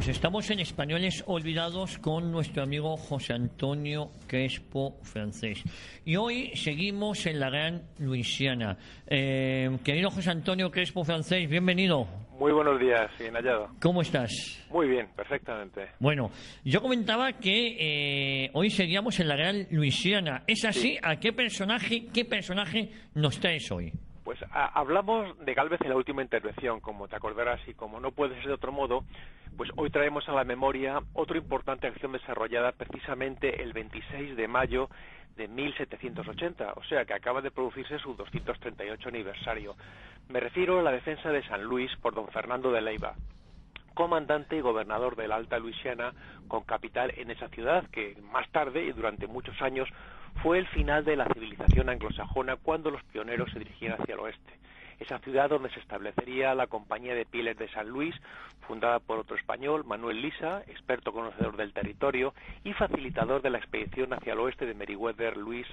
Pues estamos en Españoles Olvidados con nuestro amigo José Antonio Crespo Francés. Y hoy seguimos en la Gran Luisiana. Querido José Antonio Crespo Francés, bienvenido. Muy buenos días, bien hallado. ¿Cómo estás? Muy bien, perfectamente. Bueno, yo comentaba que hoy seguíamos en la Gran Luisiana. ¿Es así? Sí. ¿A qué personaje nos traes hoy? Pues hablamos de Gálvez en la última intervención, como te acordarás, y como no puede ser de otro modo, pues hoy traemos a la memoria otra importante acción desarrollada precisamente el 26 de mayo de 1780, o sea que acaba de producirse su 238 aniversario. Me refiero a la defensa de San Luis por don Fernando de Leiva, comandante y gobernador de la Alta Luisiana, con capital en esa ciudad, que más tarde y durante muchos años fue el final de la civilización anglosajona cuando los pioneros se dirigían hacia el oeste. Esa ciudad donde se establecería la Compañía de Pieles de San Luis, fundada por otro español, Manuel Lisa, experto conocedor del territorio y facilitador de la expedición hacia el oeste de Meriwether Lewis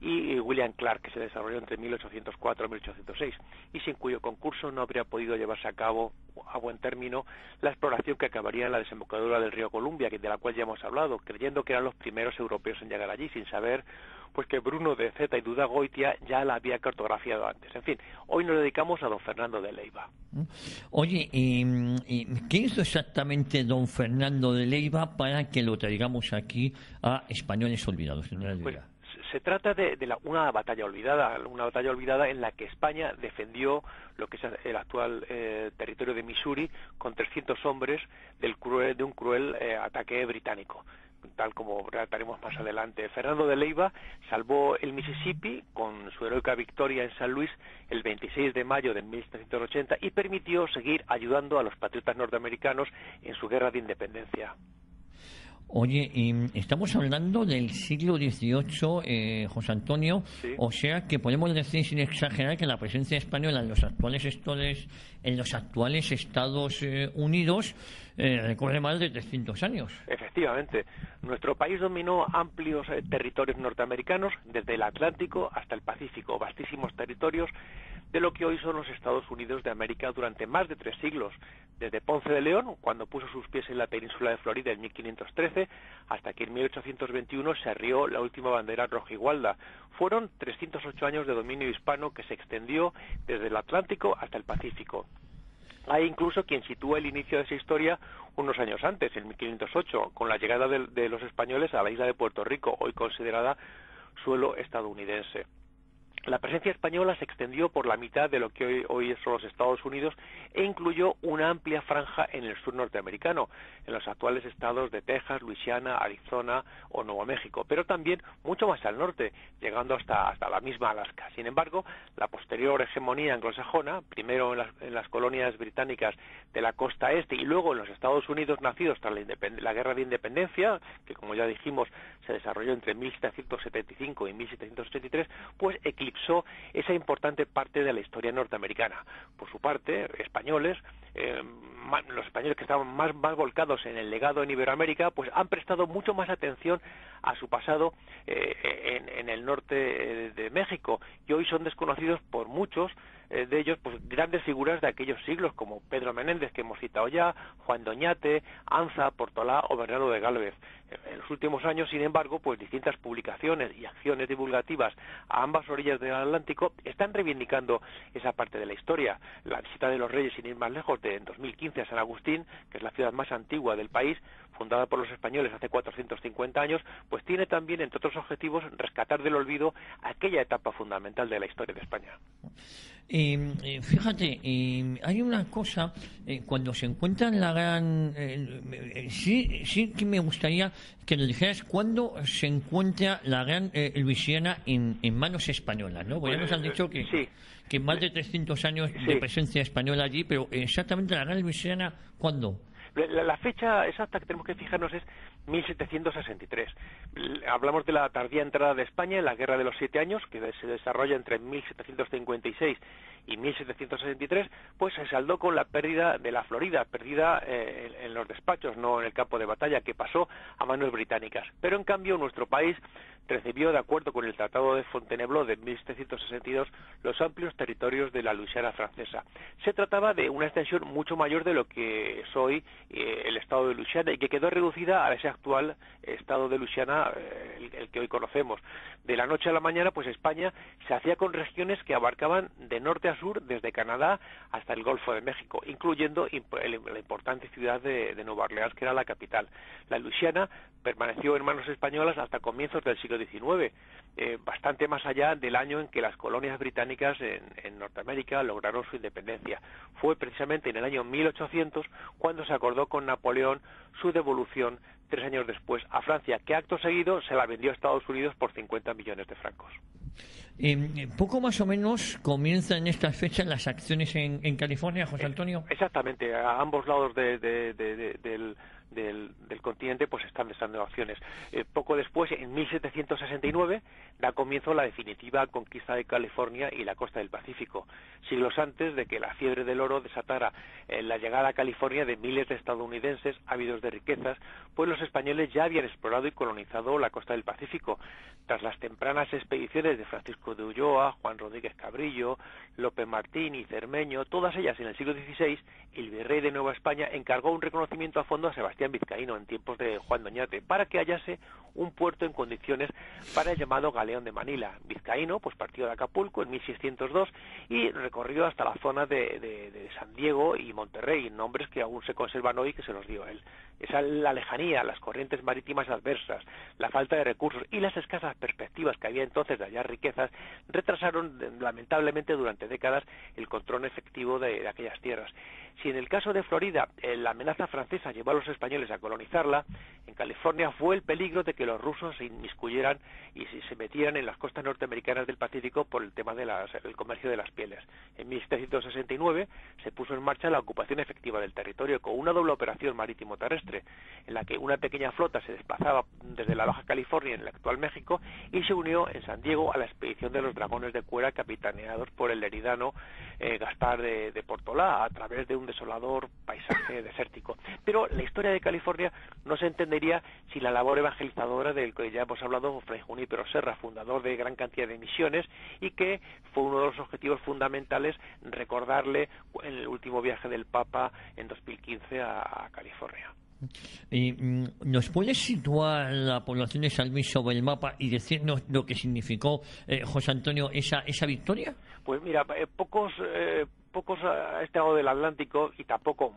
y William Clark, que se desarrolló entre 1804 y 1806, y sin cuyo concurso no habría podido llevarse a cabo a buen término la exploración que acabaría en la desembocadura del río Columbia, de la cual ya hemos hablado, creyendo que eran los primeros europeos en llegar allí, sin saber pues que Bruno de Zeta y Duda Goitia ya la había cartografiado antes. En fin, hoy nos dedicamos a don Fernando de Leiva. Oye, ¿qué hizo exactamente don Fernando de Leiva para que lo traigamos aquí a Españoles Olvidados? Pues, se trata de una batalla olvidada en la que España defendió lo que es el actual territorio de Missouri con 300 hombres de un cruel ataque británico, tal como trataremos más adelante. Fernando de Leiva salvó el Mississippi con su heroica victoria en San Luis el 26 de mayo de 1780 y permitió seguir ayudando a los patriotas norteamericanos en su guerra de independencia. Oye, estamos hablando del siglo XVIII, José Antonio, ¿Sí? O sea que podemos decir sin exagerar que la presencia española en los actuales Estados Unidos recorre más de 300 años. Efectivamente, nuestro país dominó amplios territorios norteamericanos, desde el Atlántico hasta el Pacífico, vastísimos territorios de lo que hoy son los Estados Unidos de América durante más de 3 siglos, desde Ponce de León, cuando puso sus pies en la península de Florida en 1513, hasta que en 1821 se arrió la última bandera rojigualda. Fueron 308 años de dominio hispano que se extendió desde el Atlántico hasta el Pacífico. Hay incluso quien sitúa el inicio de esa historia unos años antes, en 1508, con la llegada de los españoles a la isla de Puerto Rico, hoy considerada suelo estadounidense. La presencia española se extendió por la mitad de lo que hoy son los Estados Unidos e incluyó una amplia franja en el sur norteamericano, en los actuales estados de Texas, Luisiana, Arizona o Nuevo México, pero también mucho más al norte, llegando hasta la misma Alaska. Sin embargo, la posterior hegemonía anglosajona, primero en las colonias británicas de la costa este y luego en los Estados Unidos nacidos tras la Guerra de Independencia, que como ya dijimos se desarrolló entre 1775 y 1783, pues eclipsó esa importante parte de la historia norteamericana. Por su parte, españoles, los españoles que estaban más volcados en el legado en Iberoamérica, pues han prestado mucho más atención a su pasado en el norte de México, y hoy son desconocidos por muchos de ellos, pues grandes figuras de aquellos siglos como Pedro Menéndez, que hemos citado ya, Juan Doñate, Anza, Portolá o Bernardo de Gálvez. En los últimos años, sin embargo, pues distintas publicaciones y acciones divulgativas a ambas orillas del Atlántico están reivindicando esa parte de la historia. La visita de los reyes, sin ir más lejos, de en 2015 a San Agustín, que es la ciudad más antigua del país, fundada por los españoles hace 450 años, pues tiene también, entre otros objetivos, rescatar del olvido aquella etapa fundamental de la historia de España. Fíjate, hay una cosa, cuando se encuentra en la gran... sí que me gustaría que nos dijeras cuándo se encuentra la gran Luisiana en manos españolas, ¿no? Porque ya nos han dicho que, sí, que más de 300 años de presencia española allí, pero exactamente la gran Luisiana, ¿cuándo? La fecha exacta que tenemos que fijarnos es 1763. Hablamos de la tardía entrada de España en la Guerra de los 7 Años, que se desarrolla entre 1756 y 1763, pues se saldó con la pérdida de la Florida, perdida en los despachos, no en el campo de batalla, que pasó a manos británicas. Pero en cambio nuestro país recibió, de acuerdo con el Tratado de Fontainebleau de 1762, los amplios territorios de la Luisiana francesa. Se trataba de una extensión mucho mayor de lo que es hoy el estado de Luisiana, y que quedó reducida a ese actual estado de Luisiana, el que hoy conocemos. De la noche a la mañana, pues España se hacía con regiones que abarcaban de norte a sur, desde Canadá hasta el Golfo de México, incluyendo la importante ciudad de Nueva Orleans, que era la capital. La Luisiana permaneció en manos españolas hasta comienzos del siglo XIX, bastante más allá del año en que las colonias británicas en Norteamérica lograron su independencia. Fue precisamente en el año 1800 cuando se acordó con Napoleón su devolución 3 años después a Francia, que acto seguido se la vendió a Estados Unidos por 50 millones de francos. Poco más o menos comienzan en estas fechas las acciones en California, José Antonio. Exactamente, a ambos lados del continente pues están desarrollando acciones. Poco después, en 1769, da comienzo la definitiva conquista de California y la costa del Pacífico, siglos antes de que la fiebre del oro desatara la llegada a California de miles de estadounidenses ávidos de riquezas, pues los españoles ya habían explorado y colonizado la costa del Pacífico. Tras las tempranas expediciones de Francisco de Ulloa, Juan Rodríguez Cabrillo, López Martín y Cermeño, todas ellas en el siglo XVI, el virrey de Nueva España encargó un reconocimiento a fondo a Sebastián Vizcaíno en tiempos de Juan Doñate para que hallase un puerto en condiciones para el llamado Galeón de Manila. Vizcaíno pues partió de Acapulco en 1602 y recorrió hasta la zona de San Diego y Monterrey, nombres que aún se conservan hoy, que se los dio él. Esa la lejanía, las corrientes marítimas adversas, la falta de recursos y las escasas perspectivas que había entonces de hallar riquezas retrasaron lamentablemente durante décadas el control efectivo de aquellas tierras. Si en el caso de Florida la amenaza francesa llevó a los españoles a colonizarla, en California fue el peligro de que los rusos se inmiscuyeran y se metieran en las costas norteamericanas del Pacífico por el tema del comercio de las pieles. En 1769 se puso en marcha la ocupación efectiva del territorio con una doble operación marítimo-terrestre, en la que una pequeña flota se desplazaba desde la Baja California en el actual México y se unió en San Diego a la expedición de los dragones de cuera capitaneados por el heredano Gaspar de Portolá a través de un desolador paisaje desértico. Pero la historia de California no se entendería sin la labor evangelizadora del que ya hemos hablado, Fray Junípero Serra, fundador de gran cantidad de misiones, y que fue uno de los objetivos fundamentales recordarle en el último viaje del Papa en 2015 a California. ¿Nos puedes situar la población de San Luis sobre el mapa y decirnos lo que significó, José Antonio, esa victoria? Pues mira, pocos a este lado del Atlántico, y tampoco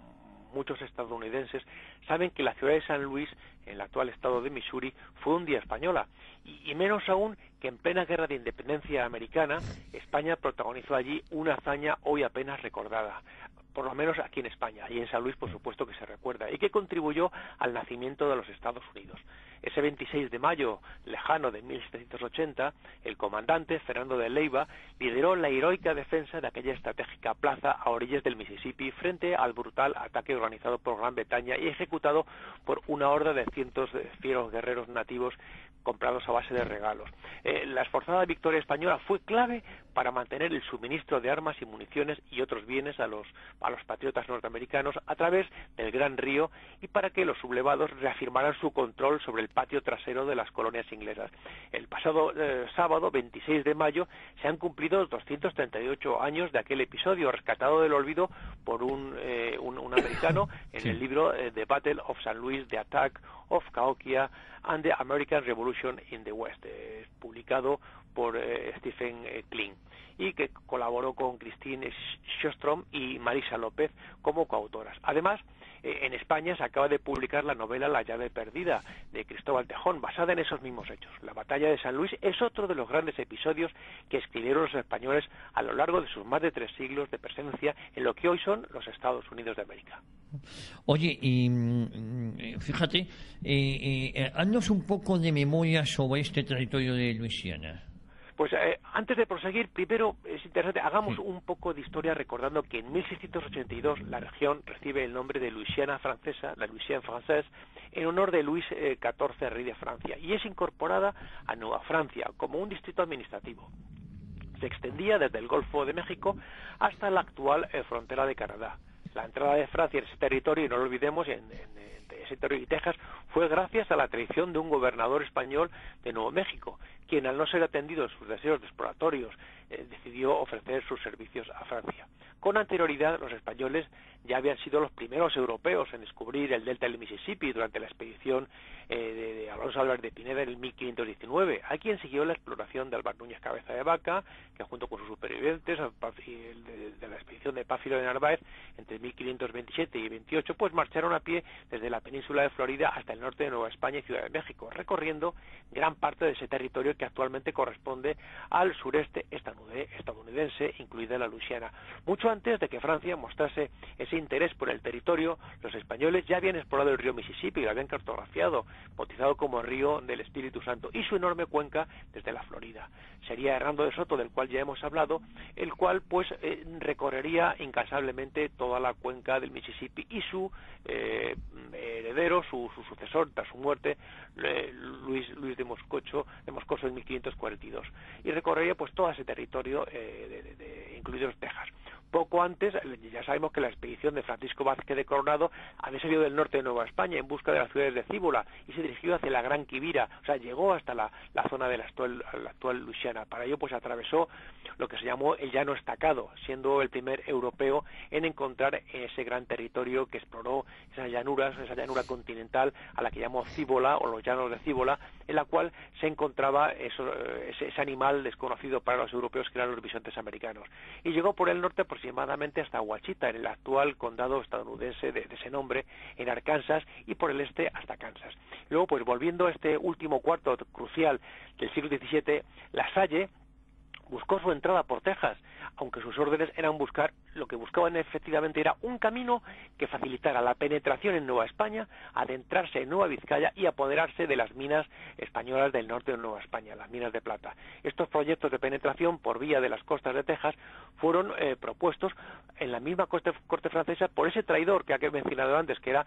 muchos estadounidenses, saben que la ciudad de San Luis, en el actual estado de Missouri, fue un día española, y menos aún que en plena guerra de independencia americana, España protagonizó allí una hazaña hoy apenas recordada, por lo menos aquí en España, y en San Luis por supuesto que se recuerda, y que contribuyó al nacimiento de los Estados Unidos. Ese 26 de mayo lejano de 1780, el comandante Fernando de Leiva lideró la heroica defensa de aquella estratégica plaza a orillas del Mississippi frente al brutal ataque organizado por Gran Bretaña y ejecutado por una horda de cientos de fieros guerreros nativos comprados a base de regalos. La esforzada victoria española fue clave para mantener el suministro de armas y municiones y otros bienes a los patriotas norteamericanos a través del Gran Río, y para que los sublevados reafirmaran su control sobre el patio trasero de las colonias inglesas. El pasado sábado, 26 de mayo, se han cumplido 238 años de aquel episodio, rescatado del olvido por un americano en el libro The Battle of St. Louis, The Attack of Cahokia and the American Revolution in the West, publicado por Stephen Kling, y que colaboró con Christine Sjöström y Marisa López como coautoras. Además, en España se acaba de publicar la novela La llave perdida, de Cristóbal Tejón, basada en esos mismos hechos. La batalla de San Luis es otro de los grandes episodios que escribieron los españoles a lo largo de sus más de 3 siglos de presencia en lo que hoy son los Estados Unidos de América. Oye, y fíjate, haznos un poco de memoria sobre este territorio de Luisiana. Pues antes de proseguir, primero es interesante, hagamos un poco de historia recordando que en 1682 la región recibe el nombre de Luisiana francesa, la Louisiane française, en honor de Luis XIV, rey de Francia, y es incorporada a Nueva Francia como un distrito administrativo. Se extendía desde el Golfo de México hasta la actual frontera de Canadá. La entrada de Francia en ese territorio, y no lo olvidemos, en ese territorio de Texas, fue gracias a la traición de un gobernador español de Nuevo México, quien al no ser atendido en sus deseos exploratorios, decidió ofrecer sus servicios a Francia. Con anterioridad, los españoles ya habían sido los primeros europeos en descubrir el delta del Mississippi durante la expedición de Alonso Álvarez de Pineda en el 1519, a quien siguió la exploración de Álvar Núñez Cabeza de Vaca, que junto con sus supervivientes de la expedición de Pánfilo de Narváez entre 1527 y 28, pues marcharon a pie desde la península de Florida hasta el norte de Nueva España y Ciudad de México, recorriendo gran parte de ese territorio que actualmente corresponde al sureste estadounidense, incluida la Luisiana. Mucho antes de que Francia mostrase ese interés por el territorio, los españoles ya habían explorado el río Mississippi y lo habían cartografiado, bautizado como Río del Espíritu Santo, y su enorme cuenca desde la Florida. Sería Hernando de Soto, del cual ya hemos hablado, el cual pues recorrería incansablemente toda la cuenca del Mississippi, y su heredero, su sucesor tras su muerte, Luis de Moscoso en 1542, y recorrería pues todo ese territorio, incluidos Texas. Poco antes, ya sabemos que la expedición de Francisco Vázquez de Coronado había salido del norte de Nueva España en busca de las ciudades de Cíbola y se dirigió hacia la Gran Quivira, o sea, llegó hasta la zona de la actual Luisiana. Para ello, pues atravesó lo que se llamó el Llano Estacado, siendo el primer europeo en encontrar ese gran territorio que exploró esa llanura continental a la que llamó Cíbola, o los llanos de Cíbola, en la cual se encontraba ese animal desconocido para los europeos, que eran los bisontes americanos. Y llegó por el norte aproximadamente hasta Ouachita, en el actual condado estadounidense de ese nombre, en Arkansas, y por el este hasta Kansas. Luego, pues volviendo a este último cuarto crucial del siglo XVII, La Salle buscó su entrada por Texas, aunque sus órdenes eran lo que buscaban efectivamente era un camino que facilitara la penetración en Nueva España, adentrarse en Nueva Vizcaya y apoderarse de las minas españolas del norte de Nueva España, las minas de plata. Estos proyectos de penetración por vía de las costas de Texas fueron propuestos en la misma corte francesa por ese traidor que he mencionado antes, que era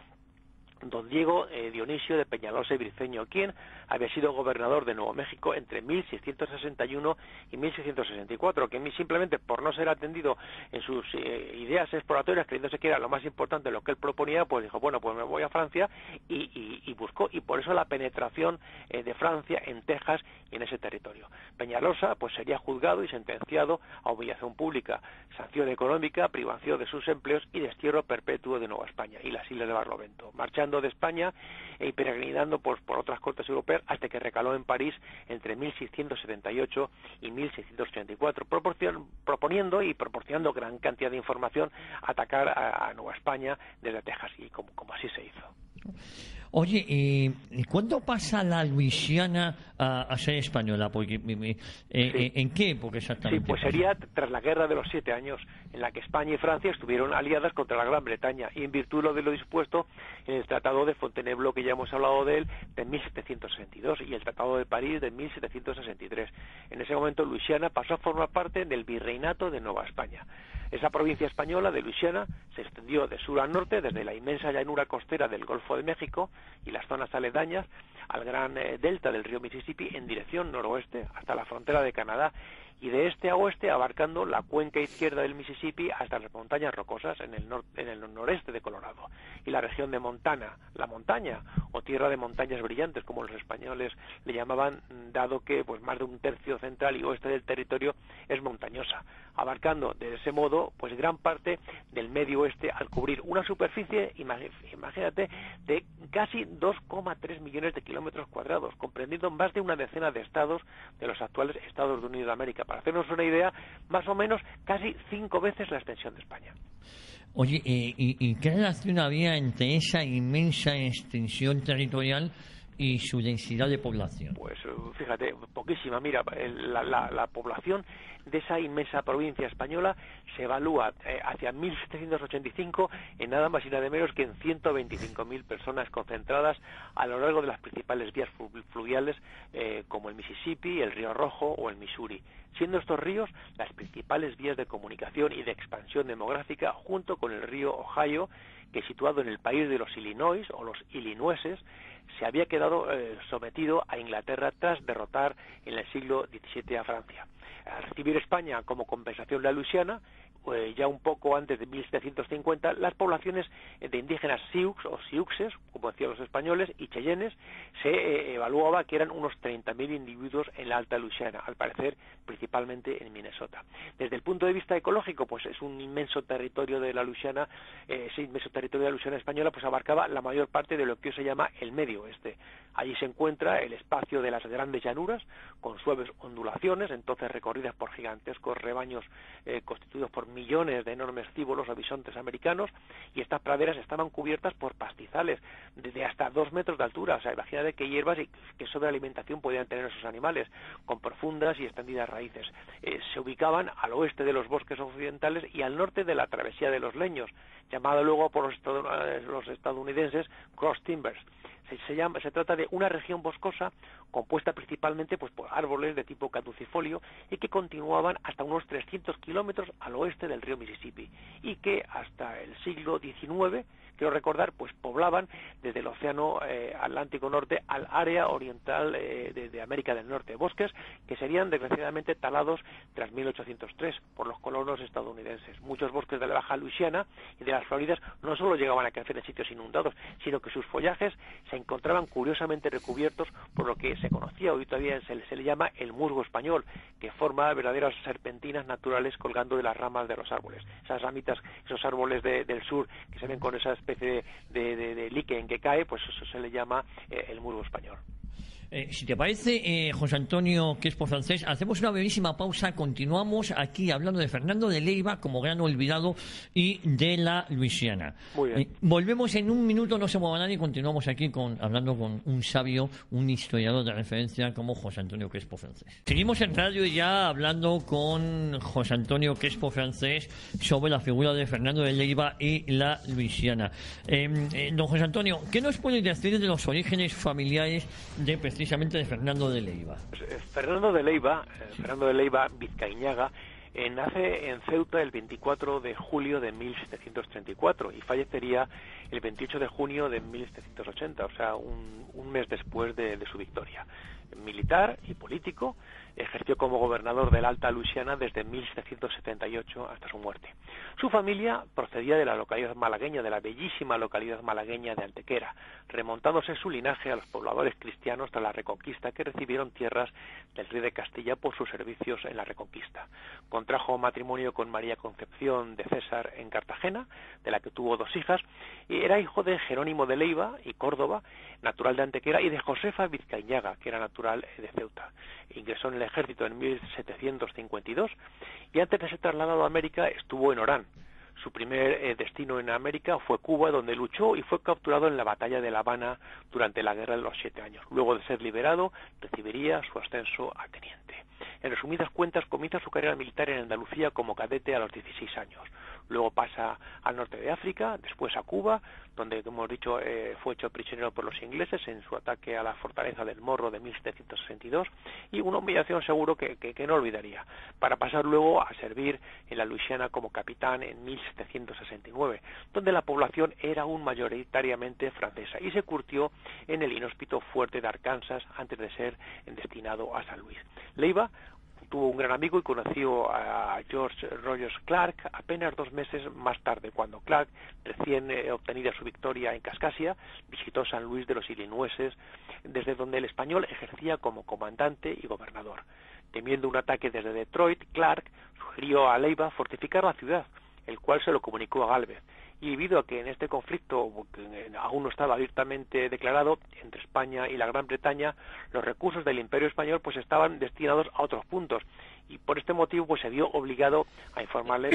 don Diego Dionisio de Peñalosa y Briceño, quien había sido gobernador de Nuevo México entre 1661 y 1664, que simplemente por no ser atendido en sus ideas exploratorias, creyéndose que era lo más importante lo que él proponía, pues dijo, bueno, pues me voy a Francia, y buscó, y por eso la penetración de Francia en Texas y en ese territorio. Peñalosa pues sería juzgado y sentenciado a humillación pública, sanción económica, privación de sus empleos y destierro perpetuo de Nueva España y las islas de Barlovento, marchando de España y peregrinando por otras cortes europeas hasta que recaló en París entre 1678 y 1684, proponiendo y proporcionando gran cantidad de información, atacar a Nueva España desde Texas, y como así se hizo. Oye, ¿y cuándo pasa la Luisiana a ser española? Porque, Sí. ¿en qué época exactamente? Sí, pues sería tras la Guerra de los 7 Años, en la que España y Francia estuvieron aliadas contra la Gran Bretaña, y en virtud de lo dispuesto en el Tratado de Fontainebleau, que ya hemos hablado de él, de 1762, y el Tratado de París de 1763. En ese momento, Luisiana pasó a formar parte del Virreinato de Nueva España. Esa provincia española de Luisiana se extendió de sur a norte, desde la inmensa llanura costera del Golfo de México y las zonas aledañas al gran delta del río Mississippi, en dirección noroeste hasta la frontera de Canadá, y de este a oeste abarcando la cuenca izquierda del Mississippi hasta las montañas rocosas en el noreste de Colorado, y la región de Montana, la montaña o tierra de montañas brillantes, como los españoles le llamaban, dado que pues más de un tercio central y oeste del territorio es montañosa, abarcando de ese modo pues gran parte del medio oeste, al cubrir una superficie, imagínate, de casi 2,3 millones de kilómetros cuadrados, comprendiendo más de una decena de estados de los actuales Estados Unidos de América. Para hacernos una idea, más o menos casi 5 veces la extensión de España. Oye, ¿y qué relación había entre esa inmensa extensión territorial y su densidad de población? Pues fíjate, poquísima. Mira, la población de esa inmensa provincia española se evalúa hacia 1785 en nada más y nada menos que en 125.000 personas concentradas a lo largo de las principales vías fluviales como el Mississippi, el Río Rojo o el Missouri, siendo estos ríos las principales vías de comunicación y de expansión demográfica, junto con el río Ohio, que situado en el país de los Illinois o los Illinoises, se había quedado sometido a Inglaterra tras derrotar en el siglo XVII a Francia. Al recibir España como compensación la Luisiana, ya un poco antes de 1750, las poblaciones de indígenas sioux o siouxes, como decían los españoles, y cheyennes, se evaluaba que eran unos 30.000 individuos en la Alta Luisiana, al parecer principalmente en Minnesota. Desde el punto de vista ecológico, pues es un inmenso territorio de la Luisiana, ese inmenso territorio de la Luisiana española, pues abarcaba la mayor parte de lo que hoy se llama el Medio Oeste. Allí se encuentra el espacio de las grandes llanuras, con suaves ondulaciones, entonces recorridas por gigantescos rebaños constituidos por millones de enormes cíbolos o bisontes americanos, y estas praderas estaban cubiertas por pastizales de hasta 2 metros de altura. O sea, imagínate qué hierbas y qué sobrealimentación podían tener esos animales, con profundas y extendidas raíces. Se ubicaban al oeste de los bosques occidentales y al norte de la travesía de los leños, llamada luego por los estadounidenses Cross Timbers. Se trata de una región boscosa compuesta principalmente pues por árboles de tipo caducifolio y que continuaban hasta unos 300 kilómetros al oeste del río Mississippi, y que hasta el siglo XIX, quiero recordar, pues poblaban desde el océano Atlántico Norte al área oriental de América del Norte, bosques que serían desgraciadamente talados tras 1803 por los colonos estadounidenses. Muchos bosques de la Baja Luisiana y de las Floridas no solo llegaban a crecer en sitios inundados, sino que sus follajes se encontraban curiosamente recubiertos por lo que se conocía, hoy todavía se le llama el musgo español, que forma verdaderas serpentinas naturales colgando de las ramas de los árboles. Esas ramitas, esos árboles del sur que se ven con esa especie de líquen que cae, pues eso se le llama el musgo español. Si te parece, José Antonio Crespo Francés, hacemos una brevísima pausa, continuamos aquí hablando de Fernando de Leiva como gran olvidado y de la Luisiana. Muy bien. Volvemos en un minuto, no se mueva nadie, continuamos aquí hablando con un sabio, un historiador de referencia como José Antonio Crespo Francés. Seguimos en radio ya hablando con José Antonio Crespo Francés sobre la figura de Fernando de Leiva y la Luisiana. Don José Antonio, ¿qué nos puede decir de los orígenes familiares precisamente de Fernando de Leiva? Fernando de Leiva Vizcaíñaga nace en Ceuta el 24 de julio de 1734 y fallecería el 28 de junio de 1780, o sea, un mes después de su victoria. Militar y político, ejerció como gobernador de la Alta Luisiana desde 1778 hasta su muerte. Su familia procedía de la localidad malagueña, de la bellísima localidad malagueña de Antequera, remontándose su linaje a los pobladores cristianos tras la Reconquista, que recibieron tierras del rey de Castilla por sus servicios en la Reconquista. Contrajo matrimonio con María Concepción de César en Cartagena, de la que tuvo 2 hijas, y era hijo de Jerónimo de Leiva y Córdoba, natural de Antequera, y de Josefa Vizcaíñaga, que era natural de Ceuta. Ingresó en el ejército en 1752 y antes de ser trasladado a América estuvo en Orán. Su primer destino en América fue Cuba, donde luchó y fue capturado en la batalla de La Habana durante la Guerra de los 7 años. Luego de ser liberado, recibiría su ascenso a teniente. En resumidas cuentas, comienza su carrera militar en Andalucía como cadete a los 16 años. Luego pasa al norte de África, después a Cuba, donde, como hemos dicho, fue hecho prisionero por los ingleses en su ataque a la fortaleza del Morro de 1762, y una humillación seguro que no olvidaría, para pasar luego a servir en la Luisiana como capitán en 1769, donde la población era aún mayoritariamente francesa, y se curtió en el inhóspito fuerte de Arkansas antes de ser destinado a San Luis. Leiva tuvo un gran amigo y conoció a George Rogers Clark apenas 2 meses más tarde, cuando Clark, recién obtenida su victoria en Kaskaskia, visitó San Luis de los Illinoises, desde donde el español ejercía como comandante y gobernador. Temiendo un ataque desde Detroit, Clark sugirió a Leiva fortificar la ciudad, el cual se lo comunicó a Gálvez. Y debido a que en este conflicto, que aún no estaba abiertamente declarado, entre España y la Gran Bretaña, los recursos del Imperio Español pues estaban destinados a otros puntos, y por este motivo pues se vio obligado a informarle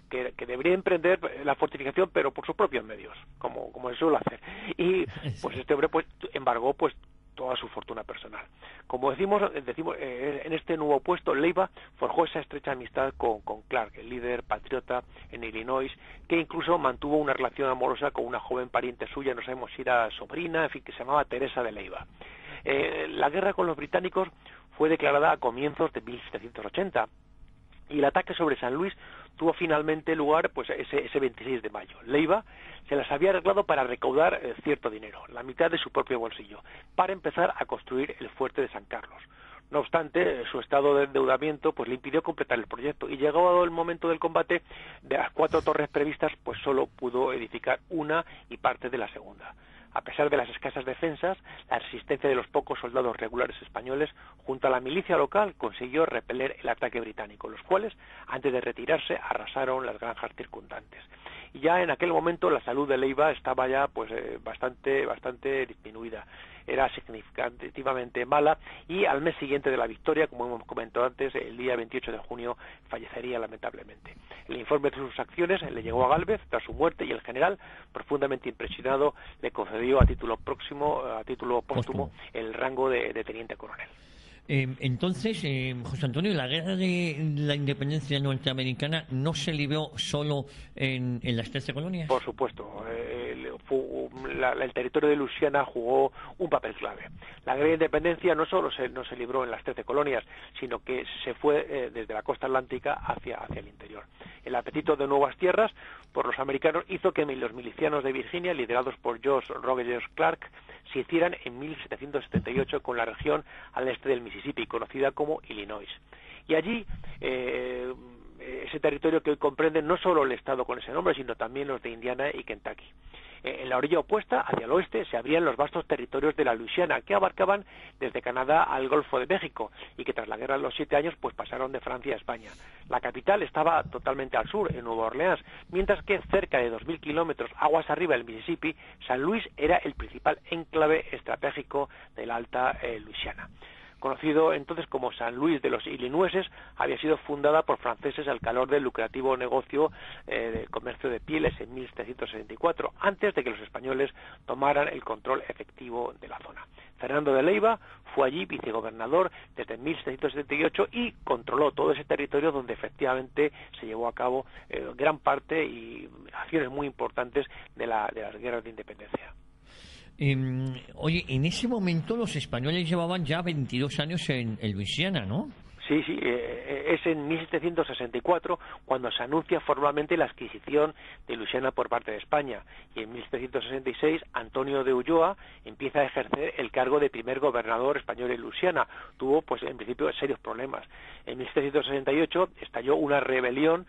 que debería emprender la fortificación, pero por sus propios medios, como se suele hacer. Y pues este hombre pues embargó pues toda su fortuna personal. Como decimos en este nuevo puesto, Leiva forjó esa estrecha amistad con Clark, el líder patriota en Illinois, que incluso mantuvo una relación amorosa con una joven pariente suya, no sabemos si era sobrina, en fin, que se llamaba Teresa de Leiva. La guerra con los británicos fue declarada a comienzos de 1780 y el ataque sobre San Luis tuvo finalmente lugar pues ese 26 de mayo. Leiva se las había arreglado para recaudar cierto dinero, la mitad de su propio bolsillo, para empezar a construir el fuerte de San Carlos. No obstante, su estado de endeudamiento pues le impidió completar el proyecto y llegado el momento del combate, de las 4 torres previstas pues solo pudo edificar una y parte de la segunda. A pesar de las escasas defensas, la resistencia de los pocos soldados regulares españoles junto a la milicia local consiguió repeler el ataque británico, los cuales, antes de retirarse, arrasaron las granjas circundantes. Y ya en aquel momento la salud de Leiva estaba ya pues bastante disminuida, era significativamente mala y al mes siguiente de la victoria, como hemos comentado antes, el día 28 de junio fallecería lamentablemente. El informe de sus acciones le llegó a Gálvez tras su muerte y el general, profundamente impresionado, le concedió a título póstumo el rango de teniente coronel. Entonces, José Antonio, la guerra de la independencia norteamericana no se libró solo en las 13 colonias. Por supuesto, el territorio de Luisiana jugó un papel clave. La guerra de independencia no solo no se libró en las 13 colonias, sino que se fue desde la costa atlántica hacia el interior. El apetito de nuevas tierras por los americanos hizo que los milicianos de Virginia, liderados por George Rogers Clark, se hicieran en 1778 con la región al este del Mississippi, conocida como Illinois. Y allí, ese territorio que hoy comprende no solo el estado con ese nombre, sino también los de Indiana y Kentucky. En la orilla opuesta, hacia el oeste, se abrían los vastos territorios de la Luisiana, que abarcaban desde Canadá al Golfo de México, y que tras la Guerra de los 7 años, pues pasaron de Francia a España. La capital estaba totalmente al sur, en Nueva Orleans, mientras que cerca de 2.000 kilómetros aguas arriba del Mississippi, San Luis era el principal enclave estratégico de la Alta Luisiana. Conocido entonces como San Luis de los Illinoises, había sido fundada por franceses al calor del lucrativo negocio del comercio de pieles en 1764, antes de que los españoles tomaran el control efectivo de la zona. Fernando de Leiva fue allí vicegobernador desde 1778 y controló todo ese territorio donde efectivamente se llevó a cabo gran parte y acciones muy importantes de las guerras de independencia. Oye, en ese momento los españoles llevaban ya 22 años en Luisiana, ¿no? Sí, es en 1764 cuando se anuncia formalmente la adquisición de Luisiana por parte de España, y en 1766 Antonio de Ulloa empieza a ejercer el cargo de primer gobernador español en Luisiana. Tuvo, pues en principio, serios problemas. En 1768 estalló una rebelión,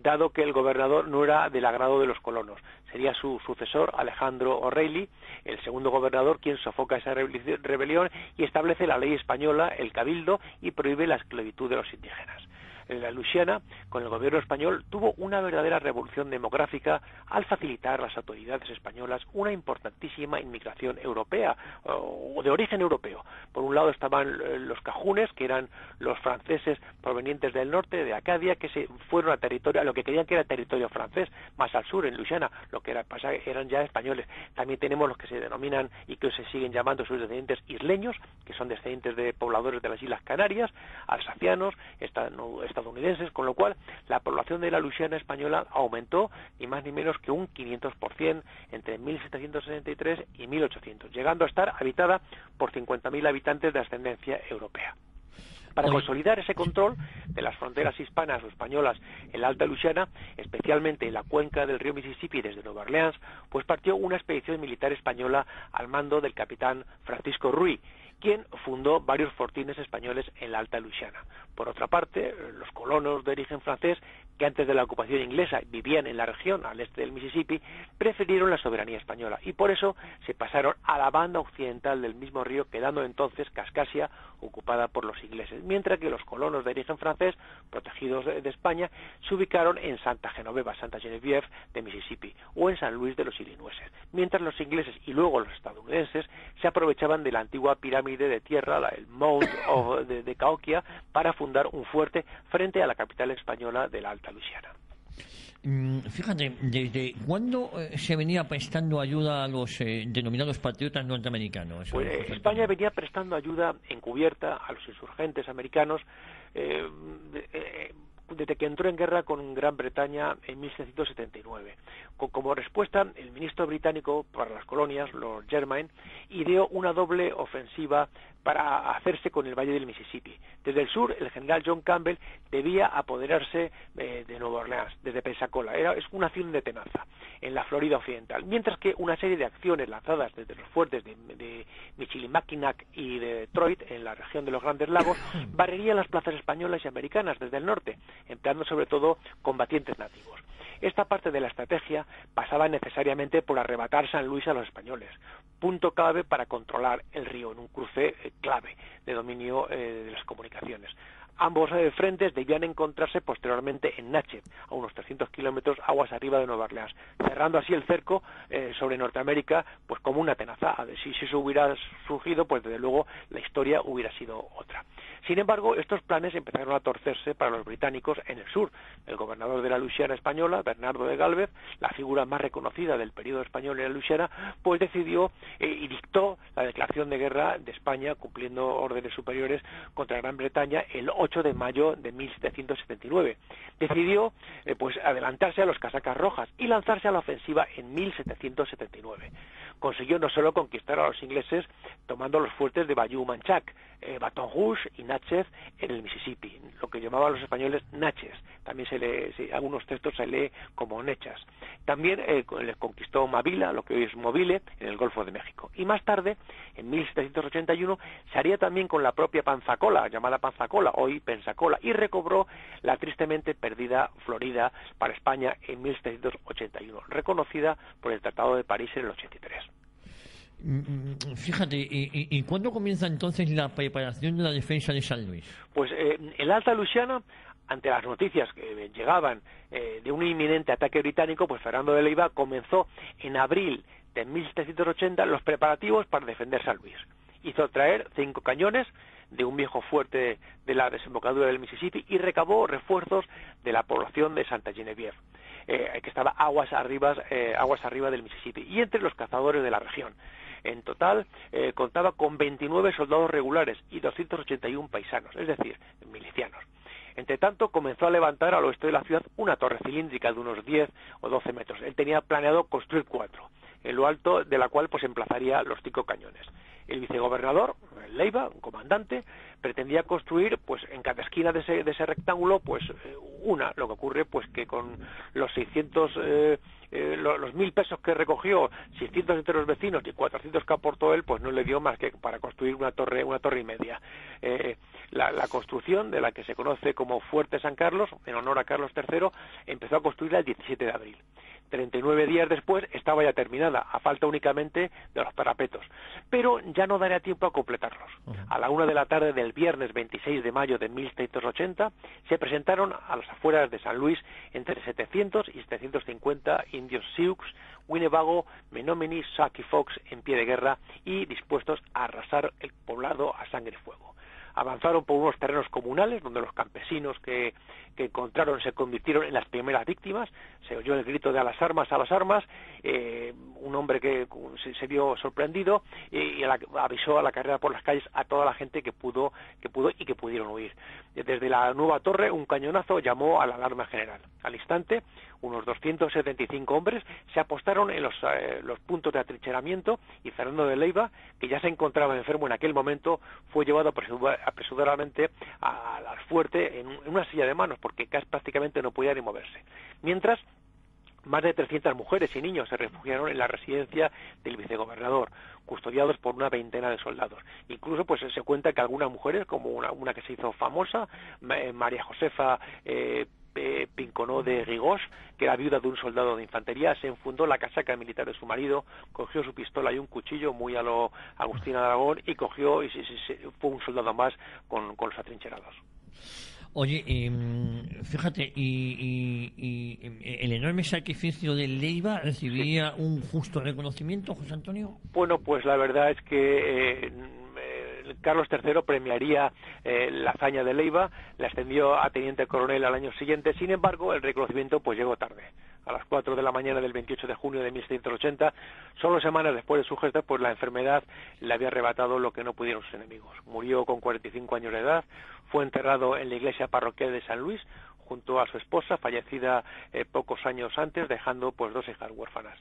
dado que el gobernador no era del agrado de los colonos. Sería su sucesor, Alejandro O'Reilly, el segundo gobernador, quien sofoca esa rebelión y establece la ley española, el cabildo, y prohíbe la esclavitud de los indígenas. La Luisiana, con el gobierno español, tuvo una verdadera revolución demográfica al facilitar a las autoridades españolas una importantísima inmigración europea, o de origen europeo. Por un lado estaban los cajunes, que eran los franceses provenientes del norte, de Acadia, que se fueron a lo que creían que era territorio francés, más al sur, en Luisiana, lo que eran ya españoles. También tenemos los que se denominan y que se siguen llamando sus descendientes isleños, que son descendientes de pobladores de las Islas Canarias, alsacianos, estadounidenses, con lo cual la población de la Luisiana española aumentó ni más ni menos que un 500% entre 1763 y 1800, llegando a estar habitada por 50.000 habitantes de ascendencia europea. Para consolidar ese control de las fronteras hispanas o españolas en la Alta Luisiana, especialmente en la cuenca del río Mississippi desde Nueva Orleans, pues partió una expedición militar española al mando del capitán Francisco Ruy, quien fundó varios fortines españoles en la Alta Luisiana. Por otra parte, los colonos de origen francés, que antes de la ocupación inglesa vivían en la región al este del Mississippi, prefirieron la soberanía española y por eso se pasaron a la banda occidental del mismo río, quedando entonces Kaskaskia ocupada por los ingleses, mientras que los colonos de origen francés, protegidos de España, se ubicaron en Santa Genevieve de Mississippi, o en San Luis de los Illinoises, mientras los ingleses y luego los estadounidenses se aprovechaban de la antigua pirámide de tierra, el Mount de Cahokia, para fundar un fuerte frente a la capital española de la Alta Luisiana. Fíjate, ¿desde cuándo se venía prestando ayuda a los denominados patriotas norteamericanos? Pues España venía prestando ayuda encubierta a los insurgentes americanos desde que entró en guerra con Gran Bretaña en 1779. Como respuesta, el ministro británico para las colonias, Lord Germain, ideó una doble ofensiva para hacerse con el valle del Mississippi. Desde el sur, el general John Campbell debía apoderarse de Nueva Orleans, desde Pensacola. Es una acción de tenaza en la Florida occidental, mientras que una serie de acciones lanzadas desde los fuertes de Michilimackinac y de Detroit, en la región de los Grandes Lagos, barrerían las plazas españolas y americanas desde el norte, empleando sobre todo combatientes nativos. Esta parte de la estrategia pasaba necesariamente por arrebatar San Luis a los españoles, punto clave para controlar el río en un cruce clave de dominio de las comunicaciones. Ambos frentes debían encontrarse posteriormente en Natchez, a unos 300 kilómetros aguas arriba de Nueva Orleans, cerrando así el cerco sobre Norteamérica pues como una tenaza. Si eso hubiera surgido, pues desde luego la historia hubiera sido otra. Sin embargo, estos planes empezaron a torcerse para los británicos en el sur. El gobernador de la Luisiana española, Bernardo de Gálvez, la figura más reconocida del periodo español en la Luisiana, pues decidió y dictó la declaración de guerra de España, cumpliendo órdenes superiores contra Gran Bretaña el 8 de mayo de 1779. Decidió pues adelantarse a los casacas rojas y lanzarse a la ofensiva en 1779. Consiguió no solo conquistar a los ingleses tomando los fuertes de Bayou Manchac, Baton Rouge y Natchez en el Mississippi, lo que llamaban los españoles Natchez. También algunos textos se lee como Nechas. También les conquistó Mavila, lo que hoy es Mobile, en el Golfo de México. Y más tarde, en 1781, se haría también con la propia Pensacola, llamada Pensacola, hoy Pensacola, y recobró la tristemente perdida Florida para España en 1781, reconocida por el Tratado de París en el 83. Fíjate, ¿y cuándo comienza entonces la preparación de la defensa de San Luis? Pues en la Alta Luisiana, ante las noticias que llegaban de un inminente ataque británico, pues Fernando de Leiva comenzó en abril de 1780 los preparativos para defender San Luis. Hizo traer 5 cañones de un viejo fuerte de la desembocadura del Mississippi y recabó refuerzos de la población de Santa Genevieve, que estaba aguas arriba del Mississippi, y entre los cazadores de la región. En total contaba con 29 soldados regulares y 281 paisanos, es decir, milicianos. Entre tanto, comenzó a levantar al oeste de la ciudad una torre cilíndrica de unos 10 o 12 metros. Él tenía planeado construir 4, en lo alto de la cual pues emplazaría los 5 cañones. El vicegobernador, Leiva, un comandante, pretendía construir pues en cada esquina de ese rectángulo pues una. Lo que ocurre pues que con los 600 los 1.000 pesos que recogió, 600 entre los vecinos y 400 que aportó él, pues no le dio más que para construir una torre y media. La construcción, de la que se conoce como Fuerte San Carlos, en honor a Carlos III, empezó a construirla el 17 de abril. 39 días después estaba ya terminada, a falta únicamente de los parapetos. Pero ya no daría tiempo a completarlos. A la 1 de la tarde del viernes 26 de mayo de 1780 se presentaron a las afueras de San Luis entre 700 y 750 indios Sioux, Winnebago, Menominee, Sac y Fox en pie de guerra y dispuestos a arrasar el poblado a sangre y fuego. Avanzaron por unos terrenos comunales donde los campesinos que encontraron se convirtieron en las primeras víctimas. Se oyó el grito de a las armas, un hombre que se vio sorprendido y avisó a la carrera por las calles a toda la gente que pudo y que pudieron huir. Desde la nueva torre un cañonazo llamó a la alarma general. Al instante, unos 275 hombres se apostaron en los puntos de atrincheramiento y Fernando de Leiva, que ya se encontraba enfermo en aquel momento, fue llevado apresuradamente al fuerte en una silla de manos, porque casi prácticamente no podía ni moverse. Mientras, más de 300 mujeres y niños se refugiaron en la residencia del vicegobernador, custodiados por una veintena de soldados. Incluso pues se cuenta que algunas mujeres, como una que se hizo famosa, María Josefa Pinconó de Rigós, que era viuda de un soldado de infantería, se enfundó la casaca militar de su marido, cogió su pistola y un cuchillo muy a lo Agustina de Aragón y fue un soldado más con los atrincherados. Oye, fíjate, y el enorme sacrificio de Leiva recibiría un justo reconocimiento, José Antonio. Bueno, pues la verdad es que Carlos III premiaría la hazaña de Leiva, la ascendió a teniente coronel al año siguiente. Sin embargo, el reconocimiento pues llegó tarde. A las 4 de la mañana del 28 de junio de 1780, solo semanas después de su gesta, pues la enfermedad le había arrebatado lo que no pudieron sus enemigos. Murió con 45 años de edad, fue enterrado en la iglesia parroquial de San Luis, junto a su esposa, fallecida pocos años antes, dejando pues 2 hijas huérfanas.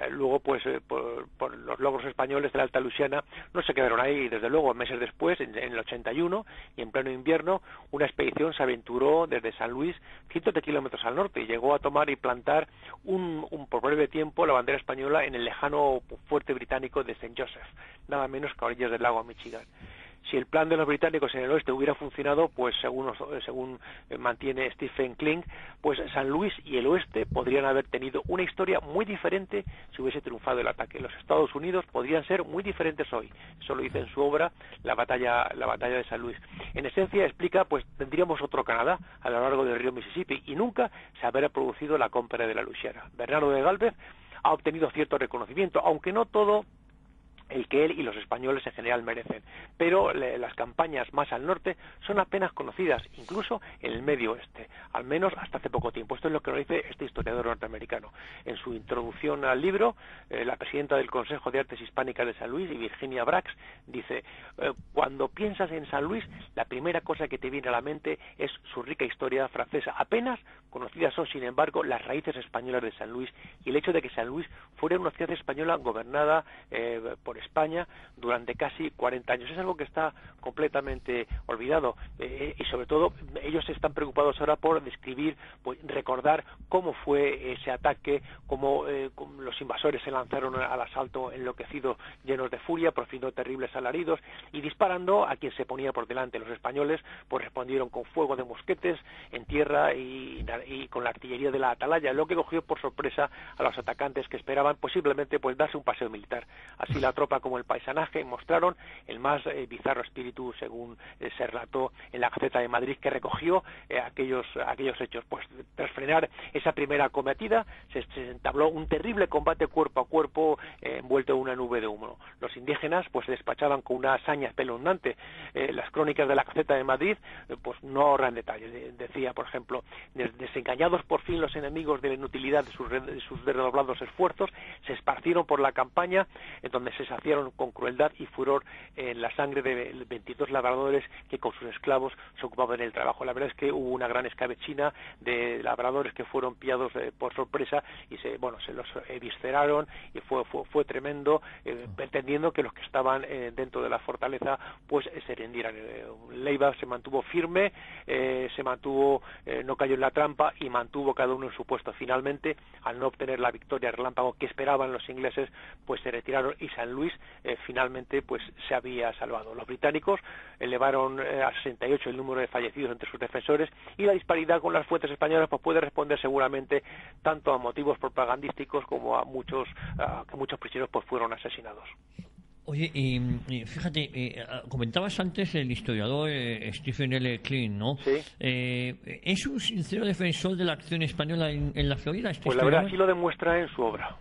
Luego, pues por los logros españoles de la Alta Luisiana no se quedaron ahí. Desde luego, meses después, en el 81, y en pleno invierno, una expedición se aventuró desde San Luis cientos de kilómetros al norte y llegó a tomar y plantar por breve tiempo la bandera española en el lejano fuerte británico de St. Joseph, nada menos que a orillas del lago Michigan. Si el plan de los británicos en el oeste hubiera funcionado, pues según mantiene Stephen Kling, pues San Luis y el oeste podrían haber tenido una historia muy diferente si hubiese triunfado el ataque. Los Estados Unidos podrían ser muy diferentes hoy. Eso lo dice en su obra la batalla de San Luis. En esencia explica, pues tendríamos otro Canadá a lo largo del río Mississippi y nunca se habría producido la compra de la Luisiana. Bernardo de Gálvez ha obtenido cierto reconocimiento, aunque no todo el que él y los españoles en general merecen, pero las campañas más al norte son apenas conocidas, incluso en el medio oeste, al menos hasta hace poco tiempo. Esto es lo que nos dice este historiador norteamericano. En su introducción al libro, la presidenta del Consejo de Artes Hispánicas de San Luis, Virginia Brax, dice: cuando piensas en San Luis, la primera cosa que te viene a la mente es su rica historia francesa. Apenas conocidas son, sin embargo, las raíces españolas de San Luis y el hecho de que San Luis fuera una ciudad española gobernada por España durante casi 40 años. Es algo que está completamente olvidado y sobre todo ellos están preocupados ahora por describir, pues, recordar cómo fue ese ataque, cómo los invasores se lanzaron al asalto enloquecidos, llenos de furia, profiriendo terribles alaridos y disparando a quien se ponía por delante. Los españoles pues respondieron con fuego de mosquetes en tierra y con la artillería de la atalaya, lo que cogió por sorpresa a los atacantes, que esperaban posiblemente pues darse un paseo militar. Así la tropa como el paisanaje mostraron el más bizarro espíritu, según se relató en la Gaceta de Madrid, que recogió aquellos hechos. Pues tras frenar esa primera acometida se entabló un terrible combate cuerpo a cuerpo envuelto en una nube de humo. Los indígenas pues se despachaban con una hazaña espeluznante. Las crónicas de la Gaceta de Madrid pues no ahorran detalles. Decía, por ejemplo: desengañados por fin los enemigos de la inutilidad de sus redoblados esfuerzos, se esparcieron por la campaña, en donde se saciaron con crueldad y furor en la sangre de 22 labradores que con sus esclavos se ocupaban del trabajo. La verdad es que hubo una gran escabechina de labradores que fueron pillados por sorpresa y se los evisceraron, y fue tremendo, pretendiendo que los que estaban dentro de la fortaleza pues se rindieran. Leiva se mantuvo firme, no cayó en la trampa y mantuvo cada uno en su puesto. Finalmente, al no obtener la victoria relámpago que esperaban los ingleses, pues se retiraron y San Luis finalmente pues se había salvado. Los británicos elevaron a 68 el número de fallecidos entre sus defensores, y la disparidad con las fuentes españolas pues puede responder seguramente tanto a motivos propagandísticos como a que muchos prisioneros pues fueron asesinados. Oye, y fíjate, comentabas antes el historiador Stephen L. Kling, ¿no? Sí. ¿Es un sincero defensor de la acción española en la Florida? Pues la verdad sí lo demuestra en su obra.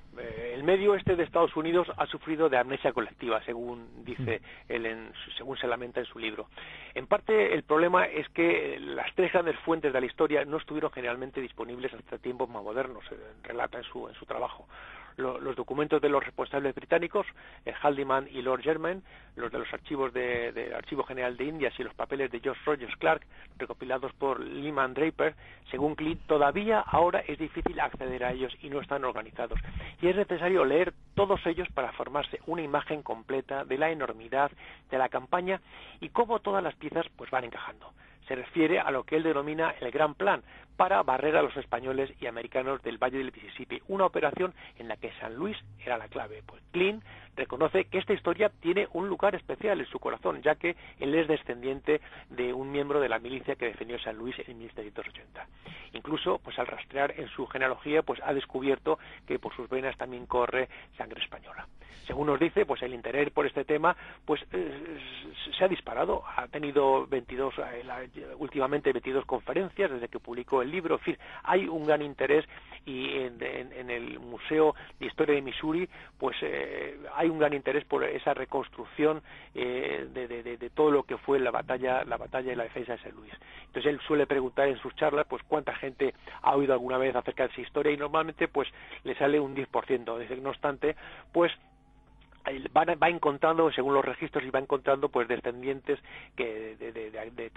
El medio oeste de Estados Unidos ha sufrido de amnesia colectiva, según dice él, según se lamenta en su libro. En parte el problema es que las 3 grandes fuentes de la historia no estuvieron generalmente disponibles hasta tiempos más modernos, relata en su trabajo. Los documentos de los responsables británicos, Haldimand y Lord Jermyn, los de los archivos del Archivo General de Indias y los papeles de George Rogers Clark, recopilados por Lyman Draper, según Clint, todavía ahora es difícil acceder a ellos y no están organizados. Y es necesario leer todos ellos para formarse una imagen completa de la enormidad de la campaña y cómo todas las piezas pues van encajando. Se refiere a lo que él denomina el Gran Plan para barrer a los españoles y americanos del Valle del Mississippi, una operación en la que San Luis era la clave. Pues Kling reconoce que esta historia tiene un lugar especial en su corazón, ya que él es descendiente de un miembro de la milicia que defendió San Luis en 1780. Incluso, pues al rastrear en su genealogía, pues ha descubierto que por sus venas también corre sangre española. Según nos dice, pues el interés por este tema pues se ha disparado. Ha tenido últimamente 22 conferencias desde que publicó el el libro. En fin, hay un gran interés, y en el Museo de Historia de Missouri pues hay un gran interés por esa reconstrucción de todo lo que fue la batalla y la defensa de San Luis. Entonces él suele preguntar en sus charlas pues cuánta gente ha oído alguna vez acerca de esa historia, y normalmente pues le sale un 10%. No obstante, pues va encontrando, según los registros, y va encontrando pues descendientes que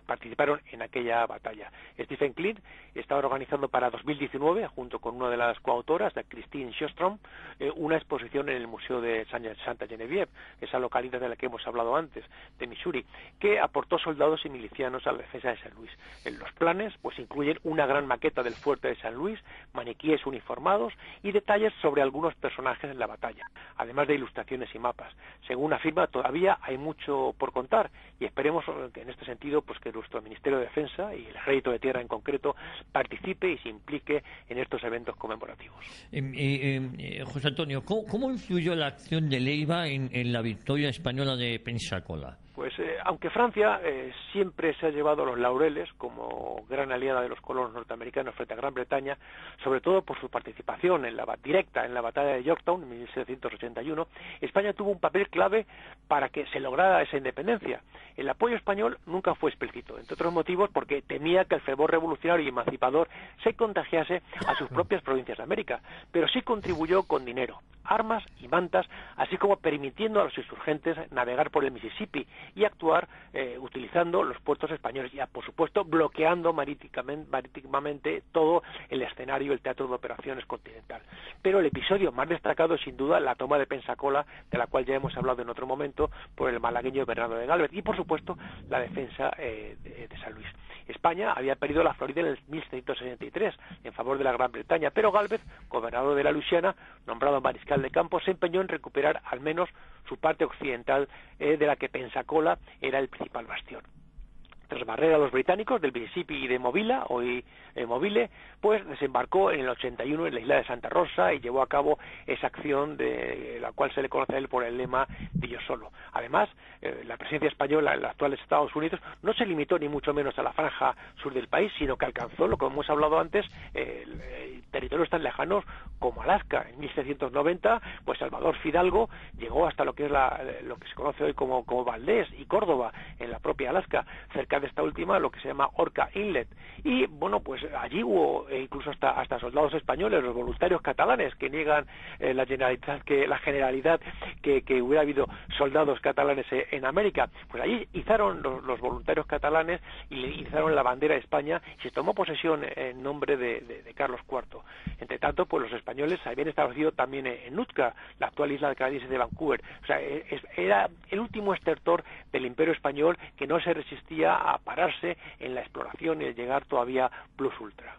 participaron en aquella batalla. Stephen Klein está organizando para 2019, junto con una de las coautoras, la Christine Sjöström, una exposición en el Museo de Santa Genevieve, esa localidad de la que hemos hablado antes, de Missouri, que aportó soldados y milicianos a la defensa de San Luis. Los planes pues incluyen una gran maqueta del fuerte de San Luis, maniquíes uniformados y detalles sobre algunos personajes en la batalla, además de ilustraciones y mapas. Según afirma, todavía hay mucho por contar, y esperemos que en este sentido pues que nuestro Ministerio de Defensa y el Ejército de Tierra en concreto participe y se implique en estos eventos conmemorativos. José Antonio, ¿cómo influyó la acción de Leiva en la victoria española de Pensacola? Pues aunque Francia siempre se ha llevado los laureles como gran aliada de los colonos norteamericanos frente a Gran Bretaña, sobre todo por su participación directa en la batalla de Yorktown en 1781, España tuvo un papel clave para que se lograra esa independencia. El apoyo español nunca fue explícito, entre otros motivos porque temía que el fervor revolucionario y emancipador se contagiase a sus propias provincias de América, pero sí contribuyó con dinero, armas y mantas, así como permitiendo a los insurgentes navegar por el Mississippi y actuar utilizando los puertos españoles, y por supuesto bloqueando marítimamente todo el escenario, el teatro de operaciones continental. Pero el episodio más destacado es sin duda la toma de Pensacola, de la cual ya hemos hablado en otro momento, por el malagueño Bernardo de Gálvez, y por supuesto la defensa de San Luis. España había perdido la Florida en el 1763 en favor de la Gran Bretaña, pero Gálvez, gobernador de la Luisiana, nombrado mariscal de campo, se empeñó en recuperar al menos su parte occidental, de la que Pensacola era el principal bastión. Tras barrer a los británicos del Mississippi y de Movila, hoy Mobile, pues desembarcó en el 81 en la isla de Santa Rosa y llevó a cabo esa acción de la cual se le conoce a él por el lema de Yo Solo. Además, la presencia española en los actuales Estados Unidos no se limitó ni mucho menos a la franja sur del país, sino que alcanzó, lo que hemos hablado antes, territorios tan lejanos como Alaska. En 1790, pues Salvador Fidalgo llegó hasta lo que es lo que se conoce hoy como Valdés y Córdoba, en la propia Alaska, cerca de esta última, lo que se llama Orca Inlet. Y bueno, pues allí hubo incluso hasta soldados españoles, los voluntarios catalanes, que niegan la generalidad que hubiera habido soldados catalanes en América. Pues allí izaron los voluntarios catalanes y izaron la bandera de España, y se tomó posesión en nombre de Carlos IV. Entre tanto, pues los españoles se habían establecido también en Nootka, la actual isla canadiense de Vancouver. O sea, era el último estertor del Imperio Español, que no se resistía a pararse en la exploración y el llegar todavía plus ultra.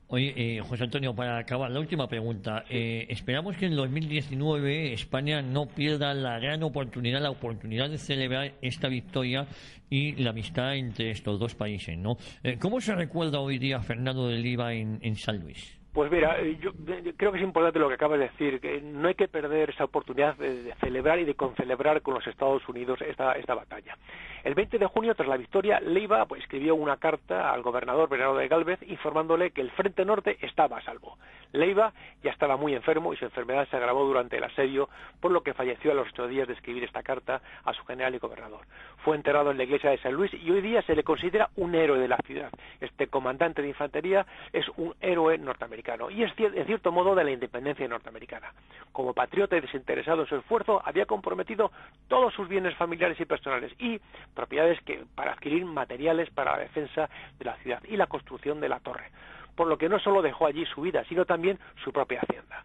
Oye, José Antonio, para acabar, la última pregunta. Esperamos que en 2019 España no pierda la oportunidad de celebrar esta victoria y la amistad entre estos dos países, ¿no? ¿Cómo se recuerda hoy día a Fernando de Leiva en San Luis? Pues mira, yo creo que es importante lo que acabas de decir, que no hay que perder esa oportunidad de celebrar y de concelebrar con los Estados Unidos esta batalla. El 20 de junio, tras la victoria, Leiva pues escribió una carta al gobernador Bernardo de Gálvez informándole que el frente norte estaba a salvo. Leiva ya estaba muy enfermo y su enfermedad se agravó durante el asedio, por lo que falleció a los 8 días de escribir esta carta a su general y gobernador. Fue enterrado en la iglesia de San Luis y hoy día se le considera un héroe de la ciudad. Este comandante de infantería es un héroe norteamericano y es en cierto modo de la independencia norteamericana. Como patriota y desinteresado en su esfuerzo, había comprometido todos sus bienes familiares y personales y propiedades para adquirir materiales para la defensa de la ciudad y la construcción de la torre, por lo que no solo dejó allí su vida, sino también su propia hacienda.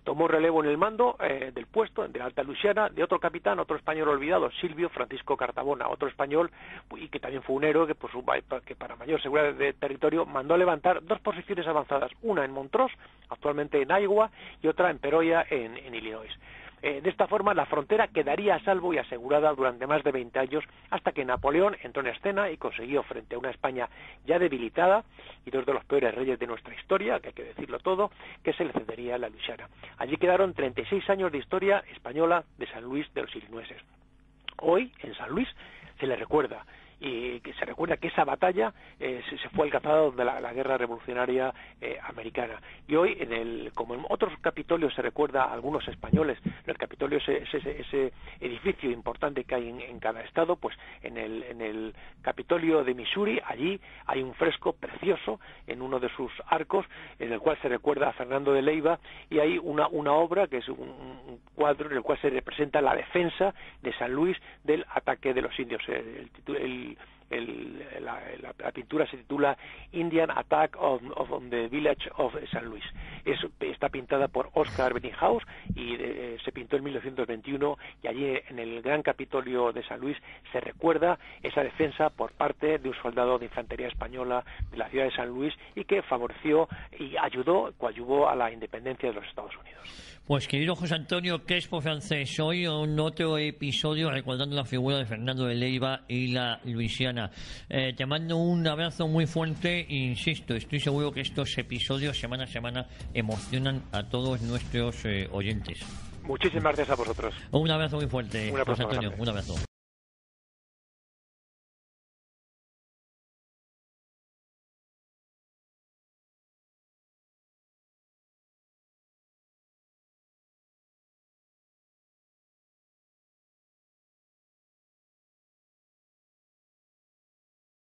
Tomó relevo en el mando del puesto, de la Alta Luisiana, de otro capitán, otro español olvidado, Silvio Francisco Cartabona, otro español, y que también fue un héroe que para mayor seguridad de territorio mandó levantar 2 posiciones avanzadas, una en Montrose, actualmente en Iowa, y otra en Peoria, en Illinois. De esta forma, la frontera quedaría a salvo y asegurada durante más de 20 años, hasta que Napoleón entró en escena y consiguió, frente a una España ya debilitada y dos de los peores reyes de nuestra historia, que hay que decirlo todo, que se le cedería la Luisiana. Allí quedaron 36 años de historia española de San Luis de los Illinoises. Hoy, en San Luis, se le recuerda, y que se recuerda que esa batalla se fue alcanzada de la guerra revolucionaria americana. Y hoy, como en otros Capitolios se recuerda a algunos españoles, el Capitolio es ese edificio importante que hay en cada estado, pues en el Capitolio de Missouri, allí hay un fresco precioso en uno de sus arcos, en el cual se recuerda a Fernando de Leiva, y hay una obra que es un cuadro en el cual se representa la defensa de San Luis del ataque de los indios. La pintura se titula Indian Attack on the Village of San Luis. Está pintada por Oscar Benninghaus y se pintó en 1921, y allí en el Gran Capitolio de San Luis se recuerda esa defensa por parte de un soldado de infantería española de la ciudad de San Luis, y que favoreció y coadyuvó a la independencia de los Estados Unidos. Pues querido José Antonio Crespo Francés, hoy un otro episodio recordando la figura de Fernando de Leiva y la Luisiana. Te mando un abrazo muy fuerte e insisto, estoy seguro que estos episodios semana a semana emocionan a todos nuestros oyentes. Muchísimas gracias a vosotros. Un abrazo muy fuerte, Un abrazo José Antonio, grande. un abrazo.